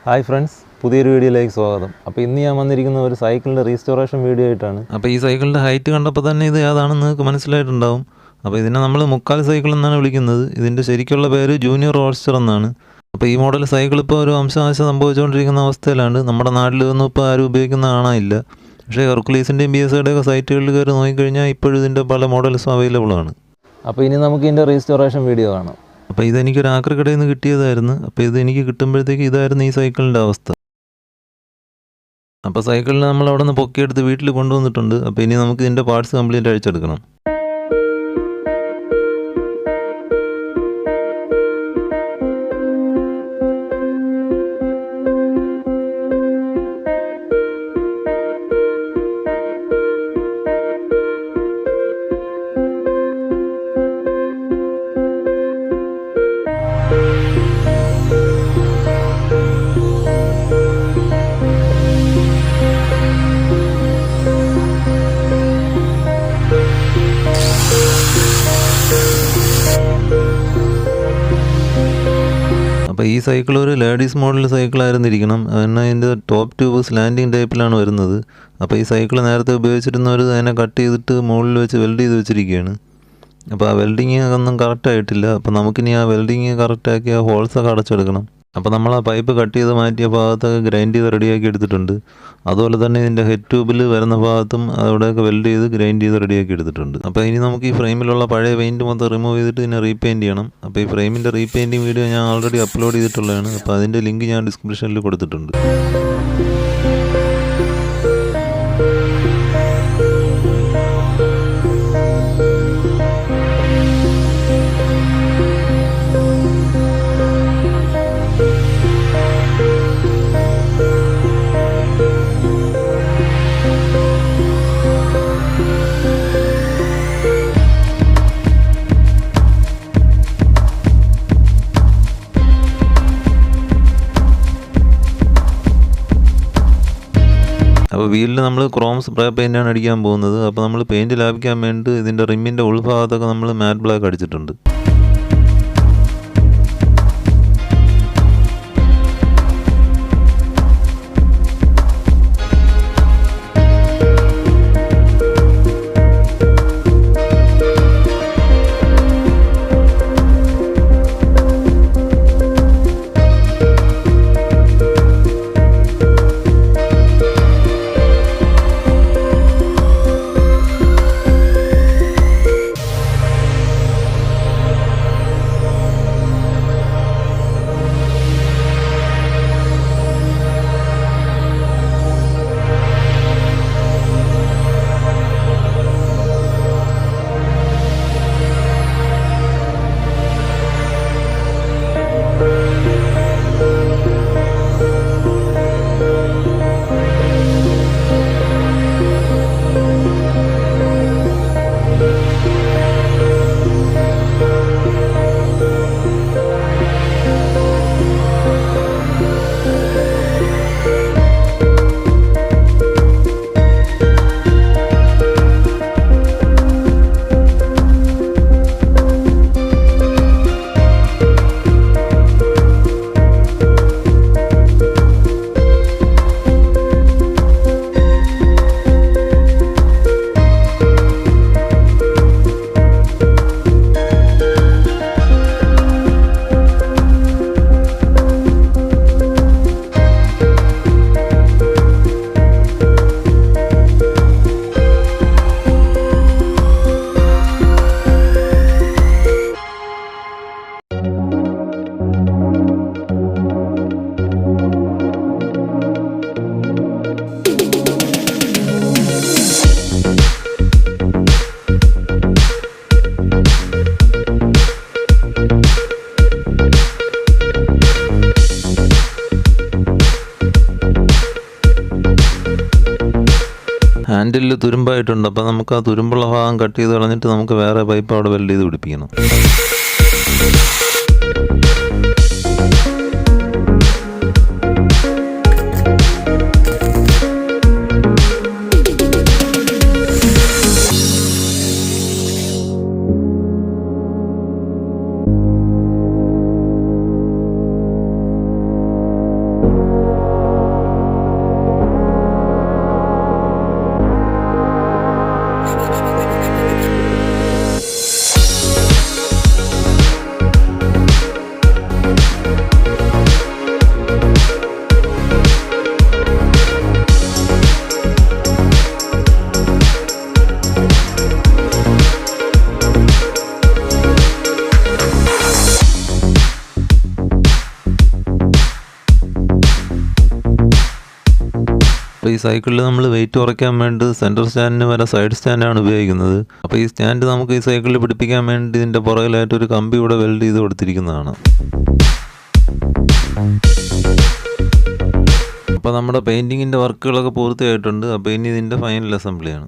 Hi friends, പുതിയൊരു വീഡിയോയിലേക്ക് സ്വാഗതം. അപ്പോൾ ഇന്ന് ഞാൻ വന്നിരിക്കുന്ന ഒരു സൈക്കിളിൻ്റെ റീസ്റ്റോറേഷൻ വീഡിയോ ആയിട്ടാണ്. അപ്പോൾ ഈ സൈക്കിളിൻ്റെ ഹൈറ്റ് കണ്ടപ്പോൾ തന്നെ ഇത് ഏതാണെന്ന് നിങ്ങൾക്ക് മനസ്സിലായിട്ടുണ്ടാവും. അപ്പോൾ ഇതിനെ നമ്മൾ മുക്കാൽ സൈക്കിൾ എന്നാണ് വിളിക്കുന്നത്. ഇതിൻ്റെ ശരിക്കുള്ള പേര് ജൂനിയർ റോഡ്സ്റ്റർ എന്നാണ്. അപ്പോൾ ഈ മോഡൽ സൈക്കിൾ ഇപ്പോൾ ഒരു വംശനാശം സംഭവിച്ചുകൊണ്ടിരിക്കുന്ന അവസ്ഥയിലാണ്. നമ്മുടെ നാട്ടിലൊന്നും ഇപ്പോൾ ആരും ഉപയോഗിക്കുന്ന കാണാനില്ല. പക്ഷേ ഹെർക്കുലീസിൻ്റെയും BSIയുടെയൊക്കെ സൈറ്റുകളിൽ കയറി നോക്കിക്കഴിഞ്ഞാൽ ഇപ്പോഴും ഇതിൻ്റെ പല മോഡൽസും അവൈലബിൾ ആണ്. അപ്പോൾ ഇനി നമുക്ക് ഇതിൻ്റെ റീസ്റ്റോറേഷൻ വീഡിയോ കാണാം. അപ്പോൾ ഇതെനിക്കൊരു ആക്രിക്കടയിൽ നിന്ന് കിട്ടിയതായിരുന്നു. അപ്പോൾ ഇത് എനിക്ക് കിട്ടുമ്പോഴത്തേക്ക് ഇതായിരുന്നു ഈ സൈക്കിളിൻ്റെ അവസ്ഥ. അപ്പോൾ സൈക്കിളിന് നമ്മൾ അവിടെ നിന്ന് പൊക്കിയെടുത്ത് വീട്ടിൽ കൊണ്ടുവന്നിട്ടുണ്ട്. അപ്പോൾ ഇനി നമുക്ക് ഇതിൻ്റെ പാർട്സ് കംപ്ലീറ്റ് അഴിച്ചെടുക്കണം. അപ്പോൾ ഈ സൈക്കിൾ ഒരു ലേഡീസ് മോഡൽ സൈക്കിളായിരുന്നിരിക്കണം. എന്നാൽ ഇതിൻ്റെ ടോപ്പ് ട്യൂബ് സ്ലാൻഡിങ് ടൈപ്പിലാണ് വരുന്നത്. അപ്പോൾ ഈ സൈക്കിൾ നേരത്തെ ഉപയോഗിച്ചിരുന്നവർ അതിനെ കട്ട് ചെയ്തിട്ട് മുകളിൽ വെച്ച് വെൽഡ് ചെയ്ത് വെച്ചിരിക്കുകയാണ്. അപ്പോൾ ആ വെൽഡിങ് ഒന്നും കറക്റ്റായിട്ടില്ല. അപ്പോൾ നമുക്കിനി ആ വെൽഡിങ് കറക്റ്റാക്കി ആ ഹോൾസൊക്കെ അടച്ചെടുക്കണം. അപ്പോൾ നമ്മൾ ആ പൈപ്പ് കട്ട് ചെയ്ത് മാറ്റിയ ഭാഗത്തൊക്കെ ഗ്രൈൻഡ് ചെയ്ത് റെഡിയാക്കി എടുത്തിട്ടുണ്ട്. അതുപോലെ തന്നെ ഇതിൻ്റെ ഹെഡ് ട്യൂബിൽ വരുന്ന ഭാഗത്തും അവിടെയൊക്കെ വെൽഡ് ചെയ്ത് ഗ്രൈൻഡ് ചെയ്ത് റെഡിയാക്കി എടുത്തിട്ടുണ്ട്. അപ്പോൾ ഇനി നമുക്ക് ഈ ഫ്രെയിമിലുള്ള പഴയ പെയിൻറ്റ് മൊത്തം റിമൂവ് ചെയ്തിട്ട് ഇതിനെ റീപെയിൻറ്റ് ചെയ്യണം. അപ്പോൾ ഈ ഫ്രെയിമിൻ്റെ റീപെയിൻറ്റിങ് വീഡിയോ ഞാൻ ഓൾറെഡി അപ്ലോഡ് ചെയ്തിട്ടുള്ളതാണ്. അപ്പോൾ അതിൻ്റെ ലിങ്ക് ഞാൻ ഡിസ്ക്രിപ്ഷനിൽ കൊടുത്തിട്ടുണ്ട്. അപ്പോൾ വീലിൽ നമ്മൾ ക്രോം സ്പ്രേ പെയിൻ്റാണ് അടിക്കാൻ പോകുന്നത്. അപ്പോൾ നമ്മൾ പെയിൻറ്റ് ലാഭിക്കാൻ വേണ്ടി ഇതിൻ്റെ റിമ്മിൻ്റെ ഉൾഭാഗത്തൊക്കെ നമ്മൾ മാറ്റ് ബ്ലാക്ക് അടിച്ചിട്ടുണ്ട്. ഹാൻഡിലിൽ തുരുമ്പായിട്ടുണ്ട്. അപ്പോൾ നമുക്ക് ആ തുരുമ്പുള്ള ഭാഗം കട്ട് ചെയ്ത് കളഞ്ഞിട്ട് നമുക്ക് വേറെ പൈപ്പ് അവിടെ വെൽഡ് ചെയ്ത് പിടിപ്പിക്കണം. അപ്പോൾ ഈ സൈക്കിളിൽ നമ്മൾ വെയിറ്റ് കുറയ്ക്കാൻ വേണ്ടി സെൻറ്റർ സ്റ്റാൻഡിന് വരെ സൈഡ് സ്റ്റാൻഡാണ് ഉപയോഗിക്കുന്നത്. അപ്പോൾ ഈ സ്റ്റാൻഡ് നമുക്ക് ഈ സൈക്കിളിൽ പിടിപ്പിക്കാൻ വേണ്ടി ഇതിൻ്റെ പുറകിലായിട്ട് ഒരു കമ്പി കൂടെ വെൽഡ് ചെയ്ത് കൊടുത്തിരിക്കുന്നതാണ്. അപ്പോൾ നമ്മുടെ പെയിൻറ്റിങ്ങിൻ്റെ വർക്കുകളൊക്കെ പൂർത്തിയായിട്ടുണ്ട്. അപ്പോൾ ഇനി ഇതിൻ്റെ ഫൈനൽ അസംബ്ലിയാണ്.